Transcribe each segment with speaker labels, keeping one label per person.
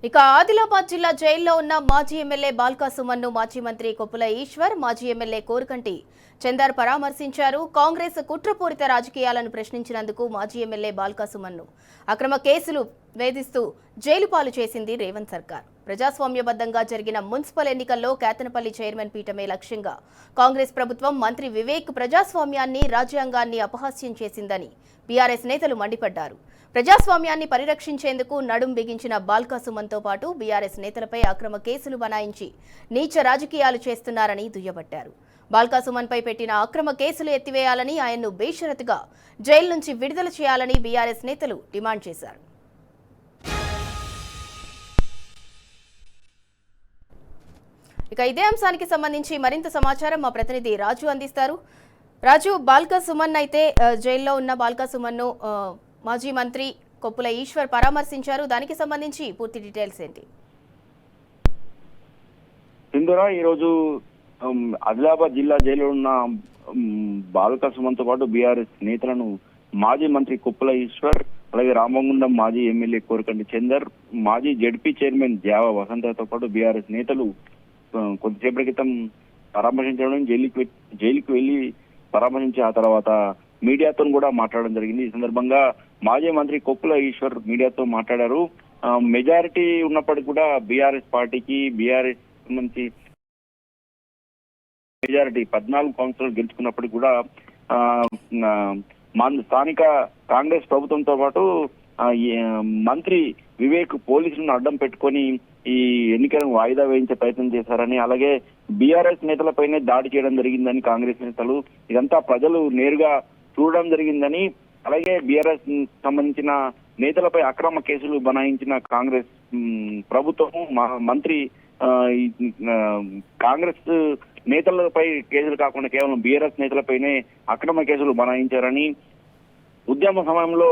Speaker 1: ఇక ఆదిలాబాద్ జిల్లా జైల్లో ఉన్న మాజీ ఎమ్మెల్యే బాల్కా సుమన్ను మాజీ మంత్రి కొప్పుల ఈశ్వర్, మాజీ ఎమ్మెల్యే కోరుకంటి చందర్ పరామర్శించారు. కాంగ్రెస్ కుట్రపూరిత రాజకీయాలను ప్రశ్నించినందుకు మాజీ ఎమ్మెల్యే బాల్కా సుమన్ను అక్రమ కేసులు వేధిస్తూ జైలు పాలు చేసింది రేవంత్ సర్కార్. ప్రజాస్వామ్యబద్ధంగా జరిగిన మున్సిపల్ ఎన్నికల్లో కేతనపల్లి చైర్మన్ పీఠమే లక్ష్యంగా కాంగ్రెస్ ప్రభుత్వం మంత్రి వివేక్ ప్రజాస్వామ్యాన్ని, రాజ్యాంగాన్ని అపహాస్యం చేసిందని బీఆర్ఎస్ నేతలు మండిపడ్డారు. ప్రజాస్వామ్యాన్ని పరిరక్షించేందుకు నడుం బిగించిన బాల్కా సుమన్తో పాటు బీఆర్ఎస్ నేతలపై అక్రమ కేసులు బనాయించి నీచ రాజకీయాలు చేస్తున్నారని దుయ్యబట్టారు. బాల్కా సుమన్పై పెట్టిన అక్రమ కేసులు ఎత్తివేయాలని, ఆయన్ను బేషరతుగా జైలు నుంచి విడుదల చేయాలని బీఆర్ఎస్ నేతలు డిమాండ్ చేశారు. ఇక ఇదే అంశానికి సంబంధించి మరింత సమాచారం మా ప్రతినిధి రాజు అందిస్తారు. రాజు, బాల్కా సుమన్ అయితే జైల్లో ఉన్న బాల్కా సుమన్ను మాజీ మంత్రి కొప్పుల ఈశ్వర్ పరామర్శించారు. దానికి సంబంధించి పూర్తి డీటెయిల్స్ ఏంటి?
Speaker 2: సింధురా, ఈరోజు ఆదిలాబాద్ జిల్లా జైల్లో ఉన్న బాల్కా సుమన్తో పాటు బీఆర్ఎస్ నేతలను మాజీ మంత్రి కొప్పుల ఈశ్వర్, అలాగే రామగుండం మాజీ ఎమ్మెల్యే కోరుకంటి చందర్, మాజీ జెడ్పీ చైర్మన్ జావ వసంతతో పాటు బీఆర్ఎస్ నేతలు కొద్దిసేపటి క్రితం పరామర్శించడం, జైలుకి వెళ్లి పరామర్శించి ఆ తర్వాత మీడియాతో కూడా మాట్లాడడం జరిగింది. ఈ సందర్భంగా మాజీ మంత్రి కొప్పుల ఈశ్వర్ మీడియాతో మాట్లాడారు. మెజారిటీ ఉన్నప్పటికీ కూడా బీఆర్ఎస్ పార్టీకి, బీఆర్ఎస్ నుంచి మెజారిటీ 14 కౌన్సిలర్లు గెలుచుకున్నప్పటికీ కూడా స్థానిక కాంగ్రెస్ ప్రభుత్వంతో పాటు మంత్రి వివేక్ పోలీసులను అడ్డం పెట్టుకొని ఈ ఎన్నికలను వాయిదా వేయించే ప్రయత్నం చేశారని, అలాగే బీఆర్ఎస్ నేతలపైనే దాడి చేయడం జరిగిందని కాంగ్రెస్ నేతలు, ఇదంతా ప్రజలు నేరుగా చూడడం జరిగిందని, అలాగే బీఆర్ఎస్ సంబంధించిన నేతలపై అక్రమ కేసులు బనాయించిన కాంగ్రెస్ ప్రభుత్వం మంత్రి కాంగ్రెస్ నేతలపై కేసులు కాకుండా కేవలం బీఆర్ఎస్ నేతలపైనే అక్రమ కేసులు బనాయించారని, ఉద్యమ సమయంలో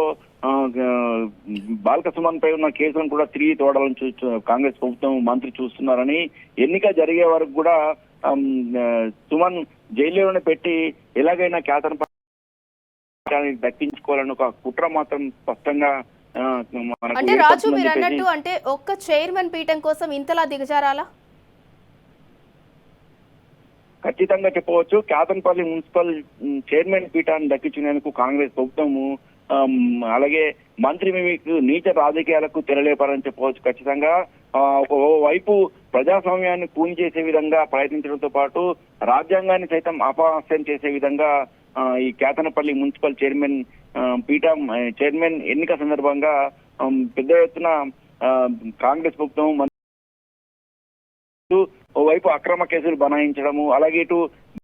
Speaker 2: బాల్కా సుమన్ పై ఉన్న కేసులను కూడా తిరిగి తోడాలని కాంగ్రెస్ ప్రభుత్వం మంత్రి చూస్తున్నారని, ఎన్నిక జరిగే వరకు కూడా సుమన్ జైల్లోనే పెట్టి ఎలాగైనా కేతన్ దక్కించుకోవాలని ఒక కుట్ర మాత్రం స్పష్టంగా
Speaker 1: అంటే రాజు మీరు అన్నట్టు అంటే ఒక్క చైర్మన్ పీఠం కోసం ఇంతలా దిగజారాలా?
Speaker 2: ఖచ్చితంగా చెప్పవచ్చు. కేతన్పల్లి మున్సిపల్ చైర్మన్ పీఠాన్ని దక్కించుకునేందుకు కాంగ్రెస్ ప్రభుత్వము అలాగే మంత్రి మీకు నీచ రాజకీయాలకు తెరలేపారని చెప్పవచ్చు. ఖచ్చితంగా ఓవైపు ప్రజాస్వామ్యాన్ని కూని చేసే విధంగా ప్రయత్నించడంతో పాటు రాజ్యాంగాన్ని సైతం అపహాస్యం చేసే విధంగా ఈ కేతనపల్లి మున్సిపల్ పీఠం చైర్మన్ ఎన్నిక సందర్భంగా పెద్ద ఎత్తున కాంగ్రెస్ ప్రభుత్వం ఓవైపు అక్రమ కేసులు బనాయించడము, అలాగే ఇటు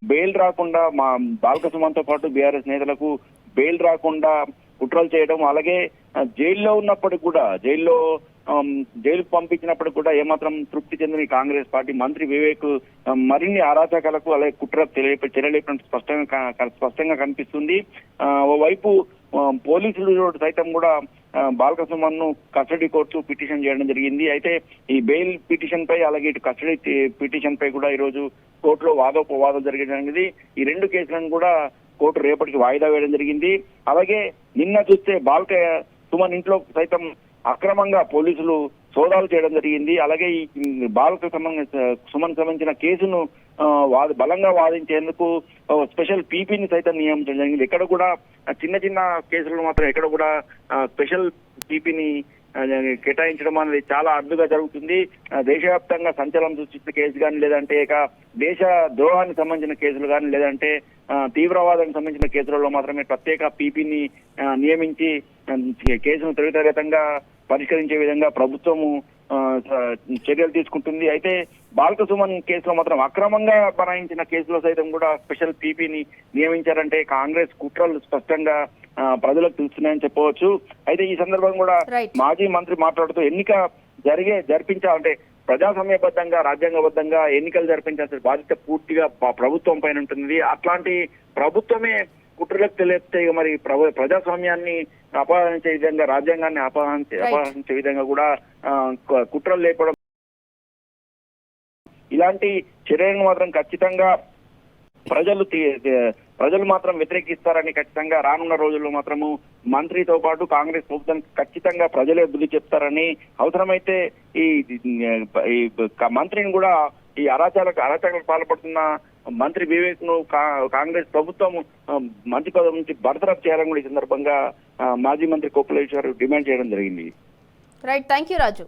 Speaker 2: బెయిల్ రాకుండా మా బాల్కా సుమన్తో పాటు బీఆర్ఎస్ నేతలకు బెయిల్ రాకుండా కుట్రలు చేయడం, అలాగే జైల్లో ఉన్నప్పటికి కూడా జైలుకు పంపించినప్పటికి కూడా ఏమాత్రం తృప్తి చెందిన కాంగ్రెస్ పార్టీ మంత్రి వివేక్ మరిన్ని అరాచకాలకు అలాగే కుట్ర తెరలేపినట్టు స్పష్టంగా కనిపిస్తుంది. ఓవైపు పోలీసులు సైతం కూడా బాల్కా సుమన్ ను కస్టడీ కోర్టు పిటిషన్ చేయడం జరిగింది. అయితే ఈ బెయిల్ పిటిషన్ పై అలాగే ఇటు కస్టడీ పిటిషన్ పై కూడా ఈరోజు కోర్టులో వాదోపవాదం జరగడం జరిగింది. ఈ రెండు కేసులను కూడా కోర్టు రేపటికి వాయిదా వేయడం జరిగింది. అలాగే నిన్న చూస్తే బాల్కా సుమన్ ఇంట్లో సైతం అక్రమంగా పోలీసులు సోదాలు చేయడం జరిగింది. అలాగే ఈ బాల్కా సుమన్ సంబంధించిన కేసును బలంగా వాదించేందుకు స్పెషల్ పీపీని సైతం నియమించడం జరిగింది. ఎక్కడ కూడా చిన్న చిన్న కేసులను మాత్రం ఎక్కడ కూడా స్పెషల్ పీపీని కేటాయించడం అనేది చాలా అడ్డుగా జరుగుతుంది. దేశవ్యాప్తంగా సంచలనం సృష్టించిన కేసు కానీ, లేదంటే దేశ ద్రోహానికి సంబంధించిన కేసులు కానీ, లేదంటే తీవ్రవాదానికి సంబంధించిన కేసులలో మాత్రమే ప్రత్యేక పీపీని నియమించి కేసును త్వరితగతంగా పరిష్కరించే విధంగా ప్రభుత్వము చర్యలు తీసుకుంటుంది. అయితే బాల్కా సుమన్ కేసులో మాత్రం అక్రమంగా బనాయించిన కేసులో సైతం కూడా స్పెషల్ పీపీని నియమించారంటే కాంగ్రెస్ కుట్రలు స్పష్టంగా ప్రజలకు తెలుస్తున్నాయని చెప్పవచ్చు. అయితే ఈ సందర్భంగా కూడా మాజీ మంత్రి మాట్లాడుతూ ఎన్నిక జరిపించాలంటే ప్రజాస్వామ్యబద్ధంగా, రాజ్యాంగబద్ధంగా ఎన్నికలు జరిపించాల్సిన బాధ్యత పూర్తిగా ప్రభుత్వం పైన ఉంటుంది. అట్లాంటి ప్రభుత్వమే కుట్రలకు తెలియస్తే మరి ప్రజాస్వామ్యాన్ని అపహరించే విధంగా, రాజ్యాంగాన్ని అపహరించే విధంగా కూడా కుట్రలు లేపడం, ఇలాంటి చర్యలను మాత్రం ఖచ్చితంగా ప్రజలు మాత్రం వ్యతిరేకిస్తారని ఖచ్చితంగా రానున్న రోజుల్లో మాత్రము మంత్రితో పాటు కాంగ్రెస్ ప్రభుత్వానికి ఖచ్చితంగా ప్రజలే బుద్ధి చెప్తారని, అవసరమైతే ఈ మంత్రిని కూడా ఈ అరాచకాలకు పాల్పడుతున్న మంత్రి వివేక్ ను కాంగ్రెస్ ప్రభుత్వం మంత్రి పదవి నుంచి బర్తరఫ్ చేయాలని కూడా ఈ సందర్భంగా మాజీ మంత్రి కొప్పుల ఈశ్వర్ డిమాండ్ చేయడం జరిగింది.
Speaker 1: Right, thank you Raju.